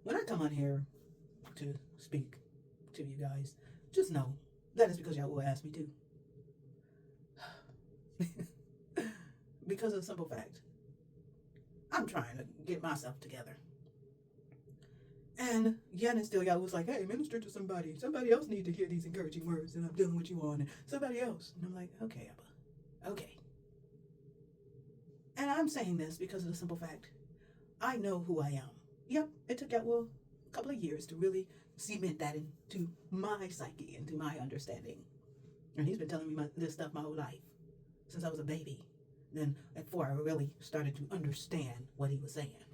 when I come on here to speak to you guys, just know that is because Yahuah asked me to. Because of the simple fact, I'm trying to get myself together. And yet and still Yahuah was like, hey, minister to somebody. Somebody else needs to hear these encouraging words that I'm dealing with you on. And somebody else. And I'm like, okay, Abba. Okay. And I'm saying this because of the simple fact, I know who I am. Yep, it took Yahuah a couple of years to really cement that into my psyche, into my understanding. And he's been telling me this stuff my whole life, since I was a baby. Then before I really started to understand what he was saying.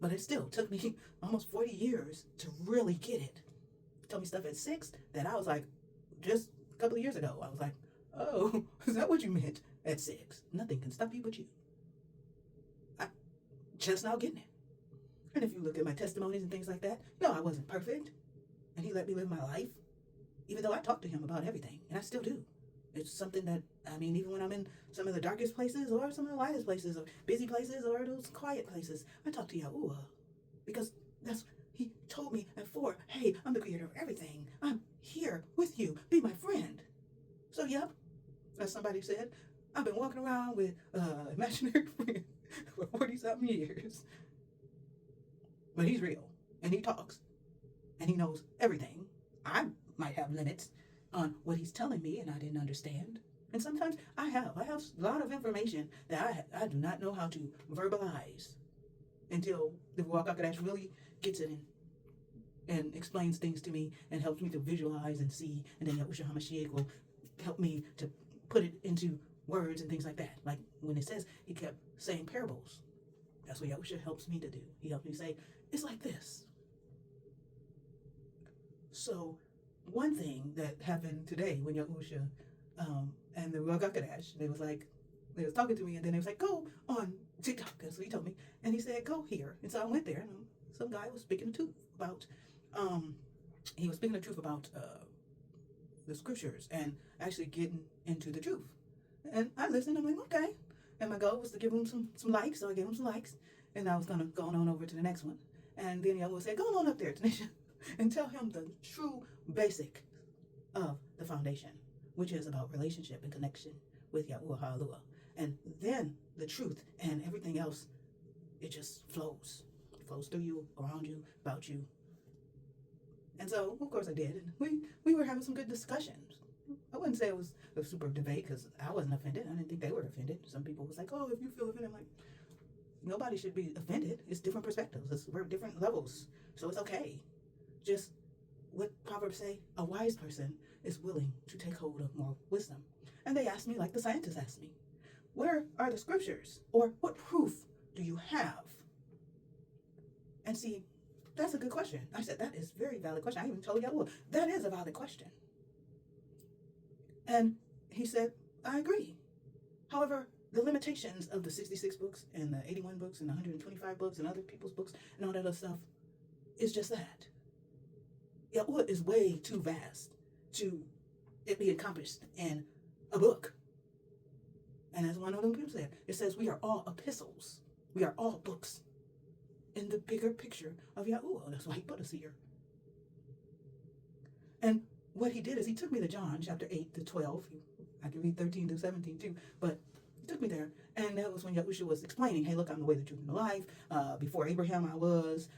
But it still took me almost 40 years to really get it. He told me stuff at 6 that I was like, just a couple of years ago, I was like, oh, is that what you meant at 6? Nothing can stop you but you. I just now getting it. And if you look at my testimonies and things like that, no, I wasn't perfect. And he let me live my life, even though I talked to him about everything, and I still do. It's something that, I mean, even when I'm in some of the darkest places or some of the lightest places or busy places or those quiet places, I talk to Yahuah. Because that's, he told me at 4, hey, I'm the creator of everything. I'm here with you. Be my friend. So, yep, as somebody said, I've been walking around with imaginary friend for 40-something years. But he's real, and he talks, and he knows everything. I might have limits on what he's telling me, and I didn't understand. And sometimes I have a lot of information that I do not know how to verbalize until the Yahuah Ha'Aluah really gets it in and explains things to me and helps me to visualize and see. And then Yahushua HaMashiach will help me to put it into words and things like that. Like when it says he kept saying parables. That's what Yahushua helps me to do. He helps me say, it's like this. So one thing that happened today when Yahushua and the Yahuah Ha'Aluah, they was talking to me, and then they was like, go on TikTok. That's what he told me. And he said, go here. And so I went there, and some guy was speaking the truth about, the scriptures and actually getting into the truth. And I listened. I'm like, okay. And my goal was to give him some likes, so I gave him some likes. And I was going to go on over to the next one. And then Yahuah said, go on up there, Tanisha, and tell him the true basic of the foundation, which is about relationship and connection with Yahuah Ha'Aluah. And then the truth and everything else, it just flows. It flows through you, around you, about you. And so, of course, I did. And we were having some good discussions. I wouldn't say it was a super debate because I wasn't offended. I didn't think they were offended. Some people was like, oh, if you feel offended, I'm like, nobody should be offended. It's different perspectives. We're different levels. So it's okay. Just what Proverbs say, a wise person is willing to take hold of more wisdom. And they asked me, like the scientists asked me, where are the scriptures? Or what proof do you have? And see, that's a good question. I said, that is a very valid question. I even told Yahuah, that is a valid question. And he said, I agree. However, the limitations of the 66 books and the 81 books and the 125 books and other people's books and all that other stuff is just that. Yahuah is way too vast to it be accomplished in a book. And as one of them people said, it says we are all epistles. We are all books in the bigger picture of Yahuah. That's why he put us here. And what he did is he took me to John chapter 8 to 12. I can read 13 to 17 too, but he took me there. And that was when Yahushua was explaining, hey, look, I'm the way, the truth, and the life. Before Abraham, I was.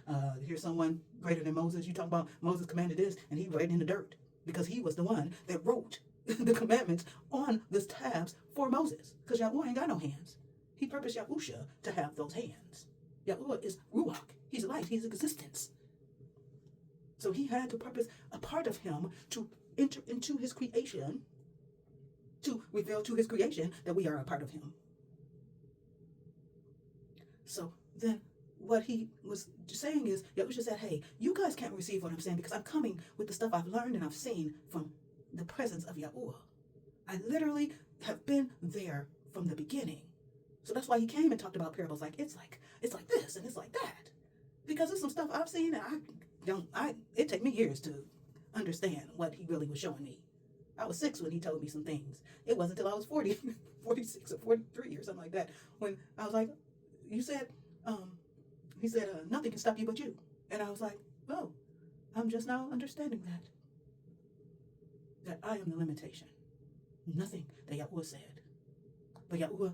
Here's someone greater than Moses. You talk about Moses commanded this, and he wrote it in the dirt because he was the one that wrote the commandments on the tabs for Moses. Because Yahuah ain't got no hands. He purposed Yahushua to have those hands. Yahuah is Ruach. He's life. He's existence. So he had to purpose a part of him to enter into his creation, to reveal to his creation that we are a part of him. So then what he was saying is, Yahushua said, hey, you guys can't receive what I'm saying because I'm coming with the stuff I've learned and I've seen from the presence of Yahuah. I literally have been there from the beginning. So that's why he came and talked about parables like it's like this and it's like that. Because there's some stuff I've seen and it took me years to understand what he really was showing me. I was 6 when he told me some things. It wasn't until I was 40, 46 or 43 or something like that when I was like, you said, he said, nothing can stop you but you. And I was like, oh, I'm just now understanding that I am the limitation. Nothing that Yahuah said. But Yahuah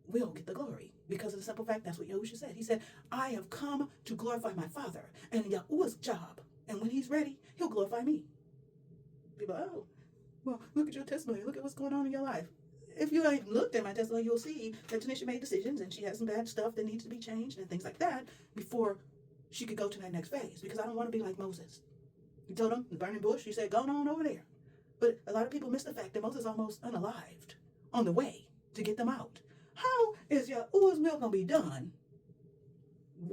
will get the glory because of the simple fact that's what Yahushua said. He said, I have come to glorify my Father, and Yahuah's job. And when he's ready, he'll glorify me. People, oh, well, look at your testimony. Look at what's going on in your life. If you ain't looked at my testimony, you'll see that Tanisha made decisions and she had some bad stuff that needs to be changed and things like that before she could go to that next phase. Because I don't want to be like Moses. He told him, the burning bush, he said, go on over there. But a lot of people miss the fact that Moses almost unalived on the way to get them out. How is Yahuah's will going to be done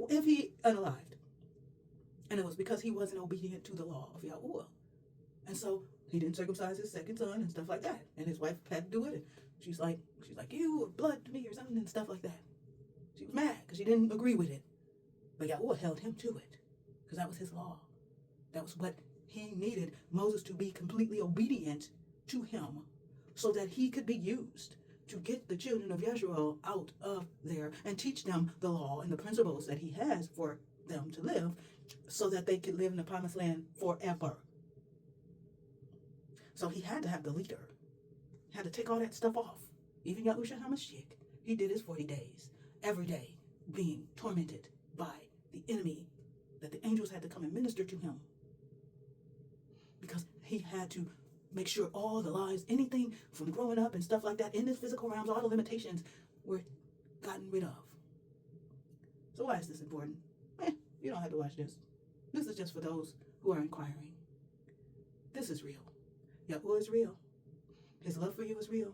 if he unalived? And it was because he wasn't obedient to the law of Yahuah. And so he didn't circumcise his second son and stuff like that. And his wife had to do it. And she's like, you are blood to me or something and stuff like that. She was mad because she didn't agree with it. But Yahuah held him to it because that was his law. That was what he needed Moses to be completely obedient to him so that he could be used to get the children of Israel out of there and teach them the law and the principles that he has for them to live so that they could live in the promised land forever. So he had to have the leader. He had to take all that stuff off. Even Yahushua HaMashiach, he did his 40 days, every day being tormented by the enemy, that the angels had to come and minister to him. Because he had to make sure all the lies, anything from growing up and stuff like that in this physical realms, all the limitations were gotten rid of. So why is this important? You don't have to watch this. This is just for those who are inquiring. This is real. Yahuah is real. His love for you is real.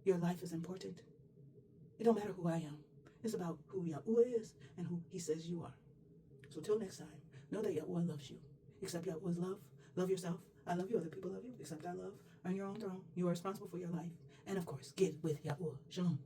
Your life is important. It don't matter who I am. It's about who Yahuah is and who he says you are. So till next time, know that Yahuah loves you. Accept Yahuah's love. Love yourself. I love you. Other people love you. Accept our love. Earn your own throne. You are responsible for your life. And of course, get with Yahuah. Shalom.